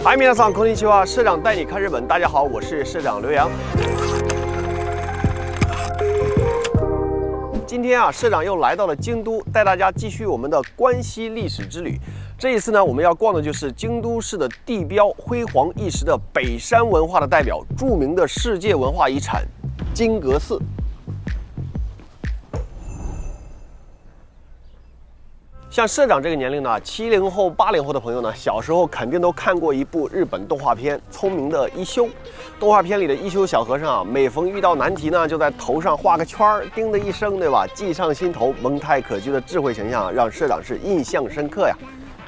嗨，皆さんこんにちは，社长带你看日本。大家好，我是社长刘洋。今天啊，社长又来到了京都，带大家继续我们的关西历史之旅。这一次呢，我们要逛的就是京都市的地标、辉煌一时的北山文化的代表，著名的世界文化遗产金阁寺。 像社长这个年龄呢，70后、80后的朋友呢，小时候肯定都看过一部日本动画片《聪明的一休》。动画片里的一休小和尚啊，每逢遇到难题呢，就在头上画个圈儿，叮的一声，对吧？计上心头，蒙太可掬的智慧形象，让社长是印象深刻呀。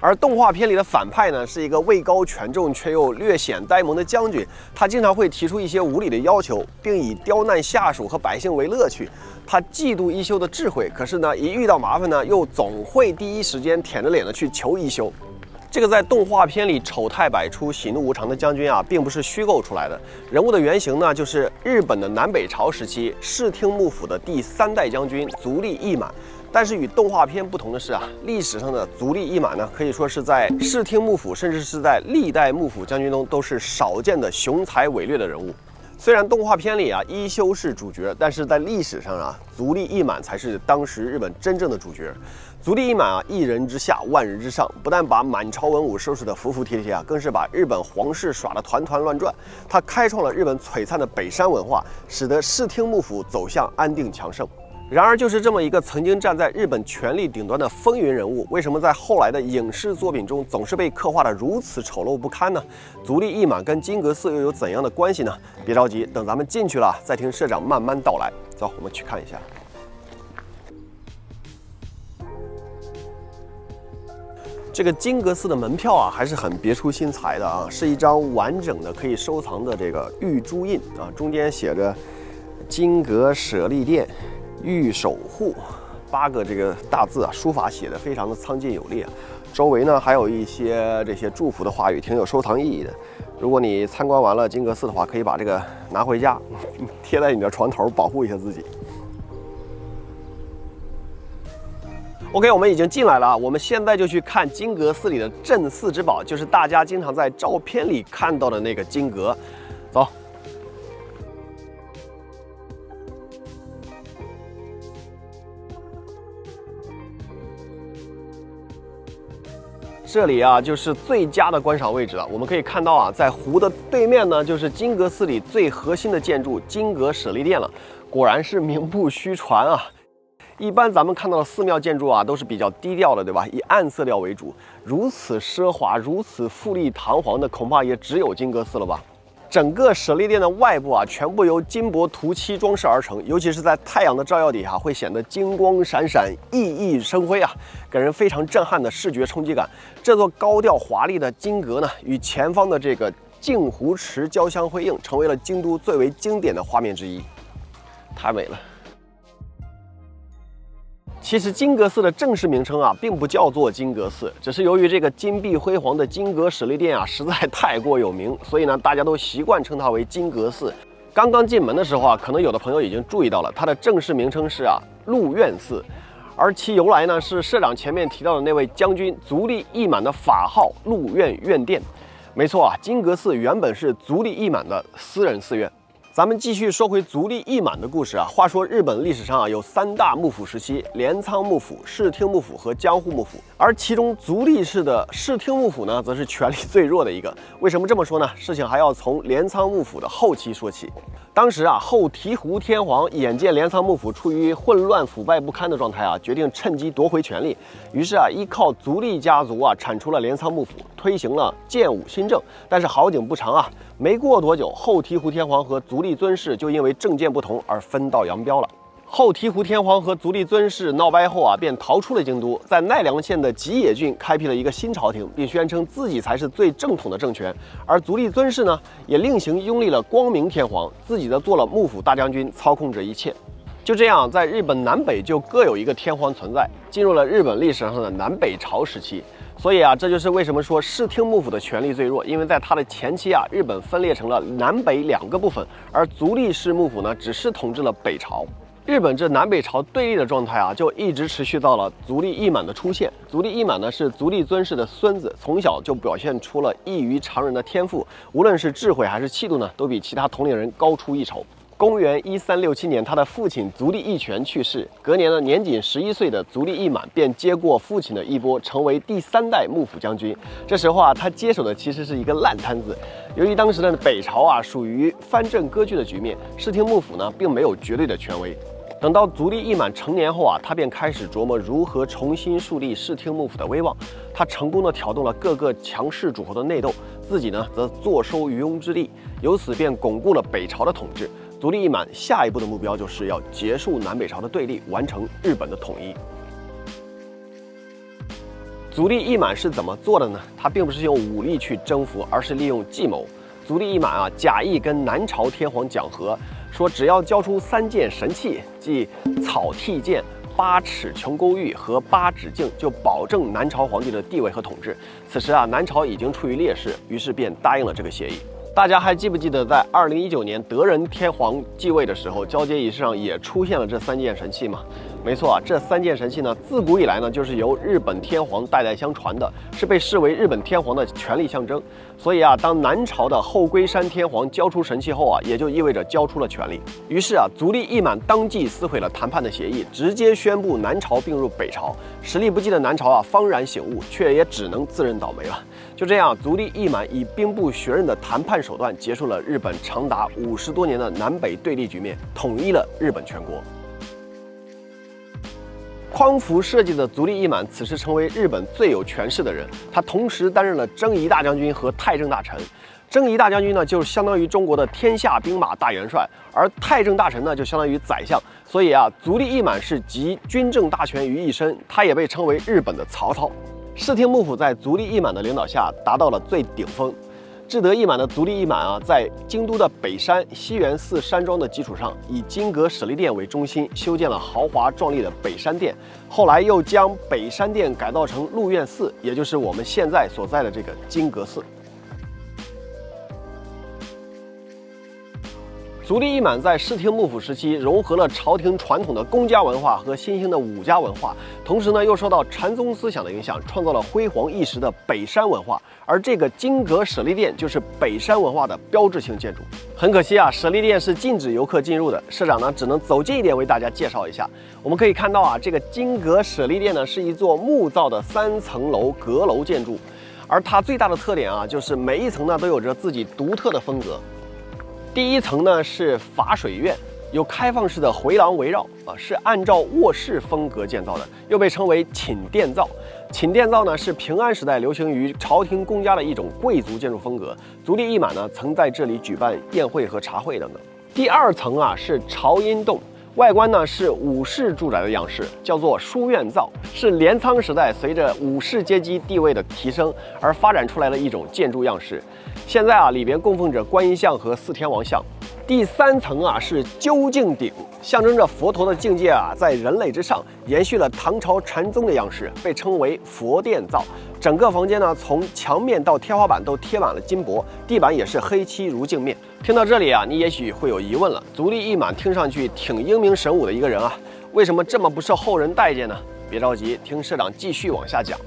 而动画片里的反派呢，是一个位高权重却又略显呆萌的将军，他经常会提出一些无理的要求，并以刁难下属和百姓为乐趣。他嫉妒一休的智慧，可是呢，一遇到麻烦呢，又总会第一时间舔着脸的去求一休。这个在动画片里丑态百出、喜怒无常的将军啊，并不是虚构出来的，人物的原型呢，就是日本的南北朝时期室町幕府的第3代将军足利义满。 但是与动画片不同的是啊，历史上的足利义满呢，可以说是在室町幕府，甚至是在历代幕府将军中都是少见的雄才伟略的人物。虽然动画片里啊一休是主角，但是在历史上啊，足利义满才是当时日本真正的主角。足利义满啊，一人之下，万人之上，不但把满朝文武收拾得服服帖帖啊，更是把日本皇室耍得团团乱转。他开创了日本璀璨的北山文化，使得室町幕府走向安定强盛。 然而，就是这么一个曾经站在日本权力顶端的风云人物，为什么在后来的影视作品中总是被刻画得如此丑陋不堪呢？足利义满跟金阁寺又有怎样的关系呢？别着急，等咱们进去了再听社长慢慢道来。走，我们去看一下。这个金阁寺的门票啊，还是很别出心裁的啊，是一张完整的可以收藏的这个玉珠印啊，中间写着“金阁舍利殿” 玉守护8个这个大字啊，书法写的非常的苍劲有力啊。周围呢还有一些这些祝福的话语，挺有收藏意义的。如果你参观完了金阁寺的话，可以把这个拿回家，贴在你的床头，保护一下自己。OK， 我们已经进来了啊，我们现在就去看金阁寺里的镇寺之宝，就是大家经常在照片里看到的那个金阁。走。 这里啊，就是最佳的观赏位置了。我们可以看到啊，在湖的对面呢，就是金阁寺里最核心的建筑金阁舍利殿了。果然是名不虚传啊！一般咱们看到的寺庙建筑啊，都是比较低调的，对吧？以暗色调为主。如此奢华、如此富丽堂皇的，恐怕也只有金阁寺了吧？ 整个舍利殿的外部啊，全部由金箔涂漆装饰而成，尤其是在太阳的照耀底下，会显得金光闪闪、熠熠生辉啊，给人非常震撼的视觉冲击感。这座高调华丽的金阁呢，与前方的这个镜湖池交相辉映，成为了京都最为经典的画面之一，太美了。 其实金阁寺的正式名称啊，并不叫做金阁寺，只是由于这个金碧辉煌的金阁舍利殿啊，实在太过有名，所以呢，大家都习惯称它为金阁寺。刚刚进门的时候啊，可能有的朋友已经注意到了，它的正式名称是鹿苑寺，而其由来呢，是社长前面提到的那位将军足利义满的法号鹿苑院殿。没错啊，金阁寺原本是足利义满的私人寺院。 咱们继续说回足利义满的故事啊。话说日本历史上啊有3大幕府时期：镰仓幕府、室町幕府和江户幕府。而其中足利氏的室町幕府呢，则是权力最弱的一个。为什么这么说呢？事情还要从镰仓幕府的后期说起。当时啊，后醍醐天皇眼见镰仓幕府处于混乱腐败不堪的状态啊，决定趁机夺回权力。于是啊，依靠足利家族啊，铲除了镰仓幕府，推行了建武新政。但是好景不长啊，没过多久，后醍醐天皇和足利尊氏就因为政见不同而分道扬镳了。后醍醐天皇和足利尊氏闹掰后啊，便逃出了京都，在奈良县的吉野郡开辟了一个新朝廷，并宣称自己才是最正统的政权。而足利尊氏呢，也另行拥立了光明天皇，自己则做了幕府大将军，操控着一切。就这样，在日本南北就各有一个天皇存在，进入了日本历史上的南北朝时期。所以啊，这就是为什么说室町幕府的权力最弱，因为在它的前期啊，日本分裂成了南北2个部分，而足利氏幕府呢，只是统治了北朝。日本这南北朝对立的状态啊，就一直持续到了足利义满的出现。足利义满呢是足利尊氏的孙子，从小就表现出了异于常人的天赋，无论是智慧还是气度呢，都比其他同龄人高出一筹。公元1367年，他的父亲足利义权去世，隔年呢，年仅11岁的足利义满便接过父亲的衣钵，成为第3代幕府将军。这时候啊，他接手的其实是一个烂摊子。由于当时的北朝啊属于藩镇割据的局面，室町幕府呢并没有绝对的权威。等到足利义满成年后啊，他便开始琢磨如何重新树立室町幕府的威望。他成功的挑动了各个强势诸侯的内斗，自己呢则坐收渔翁之利，由此便巩固了北朝的统治。足利义满下一步的目标就是要结束南北朝的对立，完成日本的统一。足利义满是怎么做的呢？他并不是用武力去征服，而是利用计谋。足利义满啊，假意跟南朝天皇讲和，说只要交出3件神器，即草剃剑、8尺琼勾玉和8指镜，就保证南朝皇帝的地位和统治。此时啊，南朝已经处于劣势，于是便答应了这个协议。大家还记不记得，在2019年德仁天皇继位的时候，交接仪式上也出现了这3件神器吗？没错啊，这3件神器呢，自古以来呢就是由日本天皇代代相传的，是被视为日本天皇的权力象征。所以啊，当南朝的后龟山天皇交出神器后啊，也就意味着交出了权力。于是啊，足利义满当即撕毁了谈判的协议，直接宣布南朝并入北朝。实力不济的南朝啊，方然醒悟，却也只能自认倒霉了。就这样，足利义满以兵不血刃的谈判手段，结束了日本长达50多年的南北对立局面，统一了日本全国。匡扶设计的足利义满此时成为日本最有权势的人，他同时担任了征夷大将军和太政大臣。征夷大将军呢，就相当于中国的天下兵马大元帅，而太政大臣呢，就相当于宰相。所以啊，足利义满是集军政大权于一身，他也被称为日本的曹操。室町幕府在足利义满的领导下达到了最顶峰。志得意满的足利义满啊，在京都的北山西园寺山庄的基础上，以金阁舍利殿为中心，修建了豪华壮丽的北山殿。后来又将北山殿改造成鹿苑寺，也就是我们现在所在的这个金阁寺。足利义满在室町幕府时期融合了朝廷传统的公家文化和新兴的武家文化，同时呢又受到禅宗思想的影响，创造了辉煌一时的北山文化。而这个金阁舍利殿就是北山文化的标志性建筑。很可惜啊，舍利殿是禁止游客进入的，社长呢只能走近一点为大家介绍一下。我们可以看到啊，这个金阁舍利殿呢是一座木造的3层楼阁楼建筑，而它最大的特点啊就是每一层呢都有着自己独特的风格。第1层呢是法水院，有开放式的回廊围绕啊，是按照卧室风格建造的，又被称为寝殿造。寝殿造呢是平安时代流行于朝廷公家的一种贵族建筑风格。足利义满呢曾在这里举办宴会和茶会等等。第2层啊是朝阴洞，外观呢是武士住宅的样式，叫做书院造，是镰仓时代随着武士阶级地位的提升而发展出来的一种建筑样式。现在啊，里边供奉着观音像和4天王像。第3层啊是究竟顶，象征着佛陀的境界啊在人类之上，延续了唐朝禅宗的样式，被称为佛殿造。整个房间呢，从墙面到天花板都贴满了金箔，地板也是黑漆如镜面。听到这里啊，你也许会有疑问了：足利义满听上去挺英明神武的一个人啊，为什么这么不受后人待见呢？别着急，听社长继续往下讲。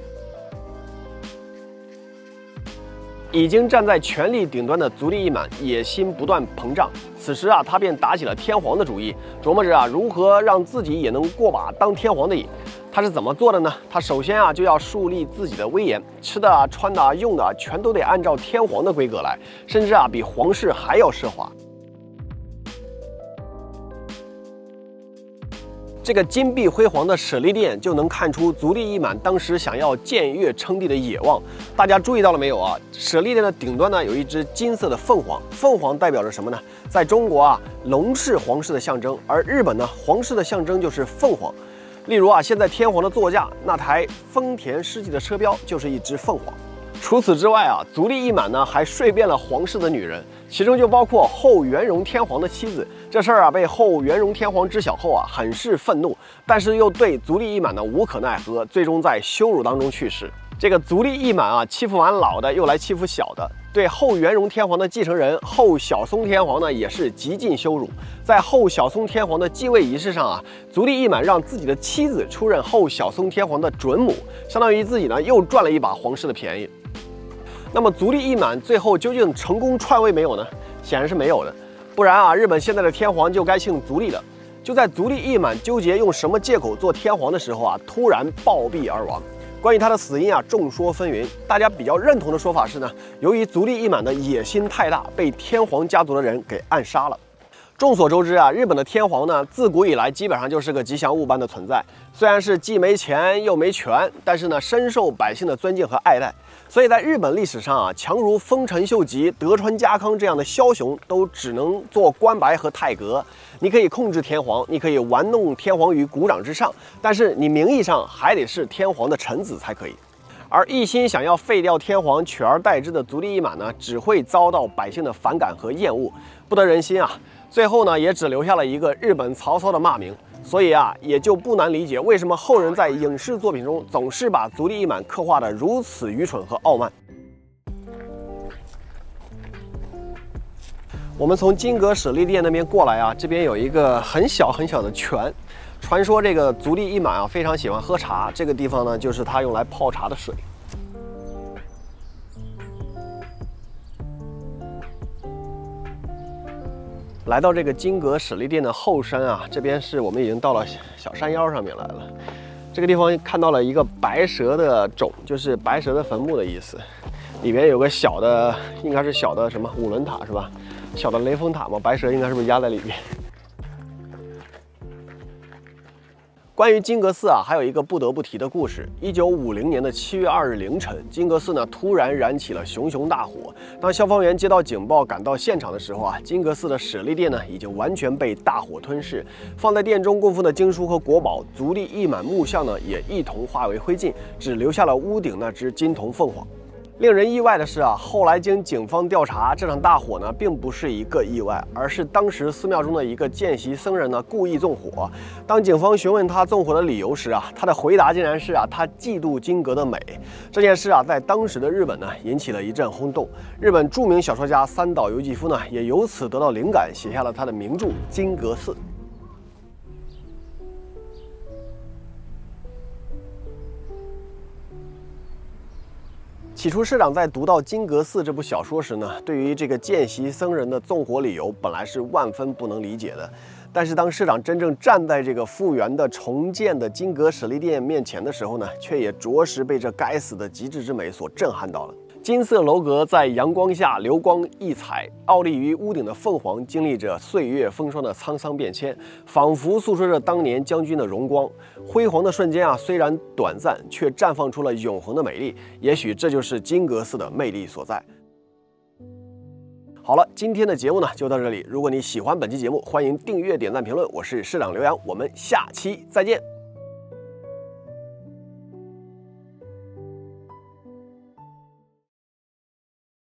已经站在权力顶端的足利义满野心不断膨胀，此时啊，他便打起了天皇的主意，琢磨着啊如何让自己也能过把当天皇的瘾。他是怎么做的呢？他首先啊就要树立自己的威严，吃的啊、穿的啊、用的啊，全都得按照天皇的规格来，甚至啊比皇室还要奢华。这个金碧辉煌的舍利殿就能看出足利义满当时想要建岳称帝的野望。大家注意到了没有啊？舍利殿的顶端呢有一只金色的凤凰，凤凰代表着什么呢？在中国啊，龙是皇室的象征，而日本呢，皇室的象征就是凤凰。例如啊，现在天皇的座驾那台丰田世纪的车标就是一只凤凰。除此之外啊，足利义满呢还睡遍了皇室的女人，其中就包括后元荣天皇的妻子。这事儿啊被后元荣天皇知晓后啊，很是愤怒，但是又对足利义满呢无可奈何，最终在羞辱当中去世。这个足利义满啊，欺负完老的，又来欺负小的，对后元荣天皇的继承人后小松天皇呢，也是极尽羞辱。在后小松天皇的继位仪式上啊，足利义满让自己的妻子出任后小松天皇的准母，相当于自己呢又赚了一把皇室的便宜。那么足利义满最后究竟成功篡位没有呢？显然是没有的，不然啊，日本现在的天皇就该姓足利了。就在足利义满纠结用什么借口做天皇的时候啊，突然暴毙而亡。关于他的死因啊，众说纷纭。大家比较认同的说法是呢，由于足利义满的野心太大，被天皇家族的人给暗杀了。众所周知啊，日本的天皇呢，自古以来基本上就是个吉祥物般的存在。虽然是既没钱又没权，但是呢，深受百姓的尊敬和爱戴。所以在日本历史上啊，强如丰臣秀吉、德川家康这样的枭雄，都只能做关白和太阁。你可以控制天皇，你可以玩弄天皇于股掌之上，但是你名义上还得是天皇的臣子才可以。而一心想要废掉天皇，取而代之的足利义满呢，只会遭到百姓的反感和厌恶，不得人心啊。最后呢，也只留下了一个日本曹操的骂名。所以啊，也就不难理解为什么后人在影视作品中总是把足利义满刻画得如此愚蠢和傲慢。我们从金阁舍利殿那边过来啊，这边有一个很小很小的泉。传说这个足利义满啊非常喜欢喝茶，这个地方呢就是他用来泡茶的水。来到这个金阁舍利殿的后山啊，这边是我们已经到了小山腰上面来了。这个地方看到了一个白蛇的冢，就是白蛇的坟墓的意思。里面有个小的，应该是小的什么五轮塔是吧？小的雷峰塔嘛，白蛇应该是不是压在里面？关于金阁寺啊，还有一个不得不提的故事。1950年的7月2日凌晨，金阁寺呢突然燃起了熊熊大火。当消防员接到警报赶到现场的时候啊，金阁寺的舍利殿呢已经完全被大火吞噬，放在殿中供奉的经书和国宝足利义满木像呢也一同化为灰烬，只留下了屋顶那只金铜凤凰。令人意外的是啊，后来经警方调查，这场大火呢并不是一个意外，而是当时寺庙中的一个见习僧人呢故意纵火。当警方询问他纵火的理由时啊，他的回答竟然是他嫉妒金阁的美。这件事啊，在当时的日本呢引起了一阵轰动。日本著名小说家三岛由纪夫呢也由此得到灵感，写下了他的名著《金阁寺》。起初，社长在读到《金阁寺》这部小说时呢，对于这个见习僧人的纵火理由，本来是万分不能理解的。但是，当社长真正站在这个复原的、重建的金阁舍利殿面前的时候呢，却也着实被这该死的极致之美所震撼到了。金色楼阁在阳光下流光溢彩，傲立于屋顶的凤凰经历着岁月风霜的沧桑变迁，仿佛诉说着当年将军的荣光。辉煌的瞬间啊，虽然短暂，却绽放出了永恒的美丽。也许这就是金阁寺的魅力所在。好了，今天的节目呢就到这里。如果你喜欢本期节目，欢迎订阅、点赞、评论。我是社长刘洋，我们下期再见。